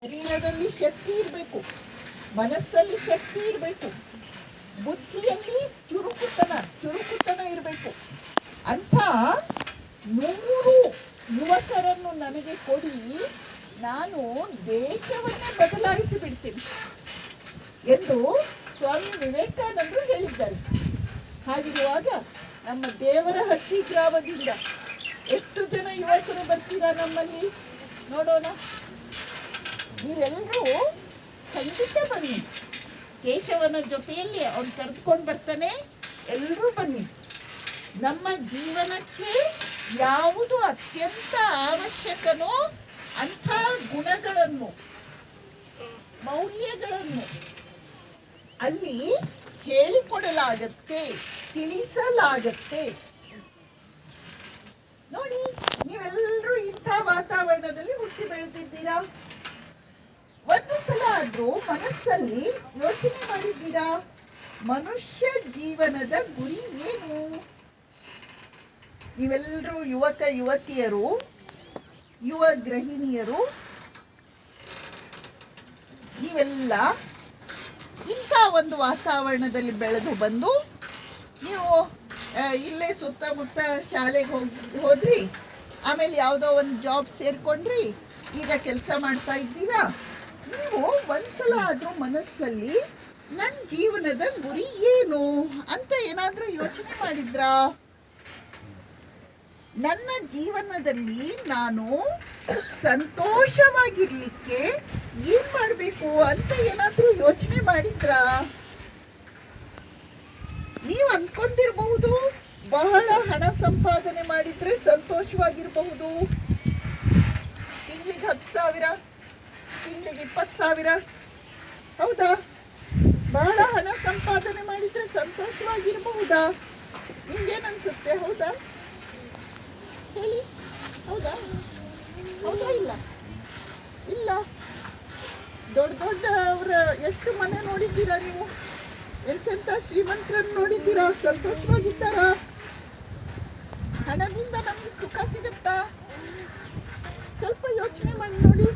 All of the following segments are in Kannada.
ಶರೀರದಲ್ಲಿ ಶಕ್ತಿ ಇರಬೇಕು, ಮನಸ್ಸಲ್ಲಿ ಶಕ್ತಿ ಇರಬೇಕು, ಬುದ್ಧಿಯಲ್ಲಿ ಚುರುಕುತನ ಇರಬೇಕು. ಅಂಥ 100 ಯುವಕರನ್ನು ನನಗೆ ಕೊಡಿ, ನಾನು ದೇಶವನ್ನೇ ಬದಲಾಯಿಸಿ ಬಿಡ್ತೀನಿ ಎಂದು ಸ್ವಾಮಿ ವಿವೇಕಾನಂದರು ಹೇಳಿದ್ದಾರೆ. ಹಾಗಿರುವಾಗ ನಮ್ಮ ದೇವರಹಟ್ಟಿ ಗ್ರಾಮದಿಂದ ಎಷ್ಟು ಜನ ಯುವಕರು ಬರ್ತೀರಾ ನಮ್ಮಲ್ಲಿ ನೋಡೋಣ. ನೀವೆಲ್ಲರೂ ಖಂಡಿತ ಬನ್ನಿ. ಕೇಶವನ ಜೊತೆಯಲ್ಲಿ ಅವ್ನು ಕರೆದುಕೊಂಡು ಬರ್ತಾನೆ, ಎಲ್ಲರೂ ಬನ್ನಿ. ನಮ್ಮ ಜೀವನಕ್ಕೆ ಯಾವುದು ಅತ್ಯಂತ ಅವಶ್ಯಕನೋ ಅಂಥ ಗುಣಗಳನ್ನು, ಮೌಲ್ಯಗಳನ್ನು ಅಲ್ಲಿ ಹೇಳಿಕೊಡಲಾಗತ್ತೆ, ತಿಳಿಸಲಾಗತ್ತೆ. ನೋಡಿ, ನೀವೆಲ್ಲರೂ ಇಂಥ ವಾತಾವರಣದಲ್ಲಿ ಹುಟ್ಟಿ ಬೆಳೆದಿದ್ದೀರಾ. ಒಂದು ಸಲ ಆದ್ರೂ ಮನಸ್ಸಲ್ಲಿ ಯೋಚನೆ ಮಾಡಿದ್ದೀರಾ, ಮನುಷ್ಯ ಜೀವನದ ಗುರಿ ಏನು? ನೀವೆಲ್ಲರೂ ಯುವಕ ಯುವತಿಯರು, ಯುವ ಗೃಹಿಣಿಯರು, ನೀವೆಲ್ಲ ಇಂಥ ಒಂದು ವಾತಾವರಣದಲ್ಲಿ ಬೆಳೆದು ಬಂದು ನೀವು ಇಲ್ಲೇ ಸುತ್ತಮುತ್ತ ಶಾಲೆಗೆ ಹೋದ್ರಿ, ಆಮೇಲೆ ಯಾವುದೋ ಒಂದು ಜಾಬ್ ಸೇರ್ಕೊಂಡ್ರಿ, ಈಗ ಕೆಲಸ ಮಾಡ್ತಾ ಇದ್ದೀರಾ. ನೀವು ಒಂದ್ಸಲ ಆದ್ರೂ ಮನಸ್ಸಲ್ಲಿ ನನ್ನ ಜೀವನದ ಗುರಿ ಏನು ಅಂತ ಏನಾದರೂ ಯೋಚನೆ ಮಾಡಿದ್ರಾ? ನನ್ನ ಜೀವನದಲ್ಲಿ ನಾನು ಸಂತೋಷವಾಗಿರ್ಲಿಕ್ಕೆ ಏನ್ ಮಾಡಬೇಕು ಅಂತ ಏನಾದರೂ ಯೋಚನೆ ಮಾಡಿದ್ರಾ? ನೀವು ಅನ್ಕೊಂಡಿರಬಹುದು, ಬಹಳ ಹಣ ಸಂಪಾದನೆ ಮಾಡಿದ್ರೆ ಸಂತೋಷವಾಗಿರಬಹುದು. ತಿಂಗಳಿಗೆ 10,000, ತಿಂಗಳಿಗೆ 20,000, ಹೌದಾ? ಬಹಳ ಹಣ ಸಂಪಾದನೆ ಮಾಡಿದ್ರೆ ಸಂತೋಷವಾಗಿರಬಹುದಾ? ನಿಮ್ಗೇನನ್ಸುತ್ತೆ? ಹೌದಾ? ಹೇಳಿ, ಹೌದಾ? ಹೌದಾ? ಇಲ್ಲ ಇಲ್ಲ. ದೊಡ್ಡ ಅವರ ಎಷ್ಟು ಮನೆ ನೋಡಿದ್ದೀರಾ ನೀವು? ಎಂತೆಂಥ ಶ್ರೀಮಂತರನ್ನು ನೋಡಿದ್ದೀರಾ? ಸಂತೋಷವಾಗಿದ್ದಾರಾ? ಹಣದಿಂದ ನಮ್ಗೆ ಸುಖ ಸಿಗುತ್ತಾ? ಸ್ವಲ್ಪ ಯೋಚನೆ ಮಾಡಿ ನೋಡಿ.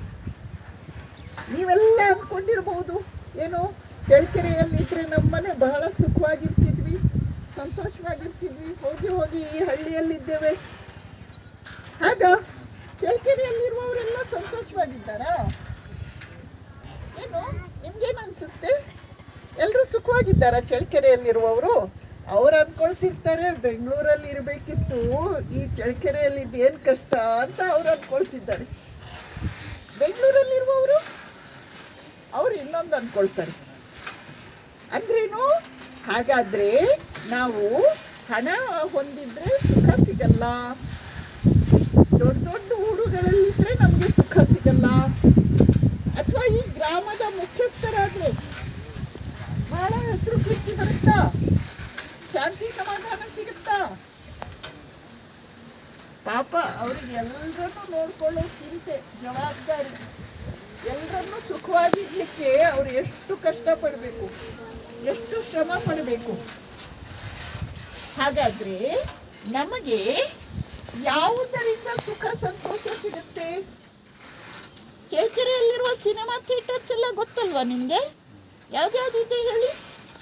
ನೀವೆಲ್ಲ ಅಂದ್ಕೊಂಡಿರ್ಬಹುದು, ಏನು ಚಳ್ಳಕೆರೆಯಲ್ಲಿದ್ದರೆ ನಮ್ಮನೆ ಬಹಳ ಸುಖವಾಗಿರ್ತಿದ್ವಿ, ಸಂತೋಷವಾಗಿರ್ತಿದ್ವಿ, ಹೋಗಿ ಈ ಹಳ್ಳಿಯಲ್ಲಿದ್ದೇವೆ. ಆಗ ಚಳ್ಳಕೆರೆಯಲ್ಲಿರುವವರೆಲ್ಲ ಸಂತೋಷವಾಗಿದ್ದಾರಾ? ಏನು ನಿಮ್ಗೇನು ಅನ್ಸುತ್ತೆ? ಎಲ್ಲರೂ ಸುಖವಾಗಿದ್ದಾರಾ ಚಳ್ಳಕೆರೆಯಲ್ಲಿರುವವರು? ಅವ್ರು ಅನ್ಕೊಳ್ತಿರ್ತಾರೆ, ಬೆಂಗಳೂರಲ್ಲಿ ಇರಬೇಕಿತ್ತು, ಈ ಚಳ್ಳಕೆರೆಯಲ್ಲಿದ್ದು ಏನು ಕಷ್ಟ ಅಂತ ಅವ್ರು ಅನ್ಕೊಳ್ತಿದ್ದಾರೆ. ಬೆಂಗಳೂರಲ್ಲಿರುವವರು ಅವ್ರು ಇನ್ನೊಂದು ಅನ್ಕೊಳ್ತಾರೆ. ಅಂದ್ರೇನು? ಹಾಗಾದ್ರೆ ನಾವು ಹಣ ಹೊಂದಿದ್ರೆ ಸುಖ ಸಿಗಲ್ಲ, ದೊಡ್ಡ ಊರುಗಳಲ್ಲಿದ್ರೆ ನಮಗೆ ಸುಖ ಸಿಗಲ್ಲ. ಅಥವಾ ಈ ಗ್ರಾಮದ ಮುಖ್ಯಸ್ಥರಾದ್ರೆ ಬಹಳ ಹೆಸರು ಕೀರ್ತಿ ಬರುತ್ತಾ? ಶಾಂತಿ ಸಮಾಧಾನ ಸಿಗುತ್ತಾ? ಪಾಪ ಅವ್ರಿಗೆ ಎಲ್ಲರನ್ನೂ ನೋಡ್ಕೊಳ್ಳೋ ಚಿಂತೆ, ಜವಾಬ್ದಾರಿ. ಎಲ್ಲರನ್ನೂ ಸುಖವಾಗಿರ್ಲಿಕ್ಕೆ ಅವ್ರು ಎಷ್ಟು ಕಷ್ಟಪಡಬೇಕು, ಎಷ್ಟು ಶ್ರಮ ಪಡಬೇಕು. ಹಾಗಾದ್ರೆ ನಮಗೆ ಯಾವುದರಿಂದ ಸುಖ ಸಂತೋಷ ಸಿಗುತ್ತೆ? ಚಳ್ಳಕೆರೆಯಲ್ಲಿರುವ ಸಿನಿಮಾ ಥಿಯೇಟರ್ಸ್ ಎಲ್ಲ ಗೊತ್ತಲ್ವಾ ನಿಮಗೆ? ಯಾವ್ದ್ಯಾವ್ದಿದೆ ಹೇಳಿ?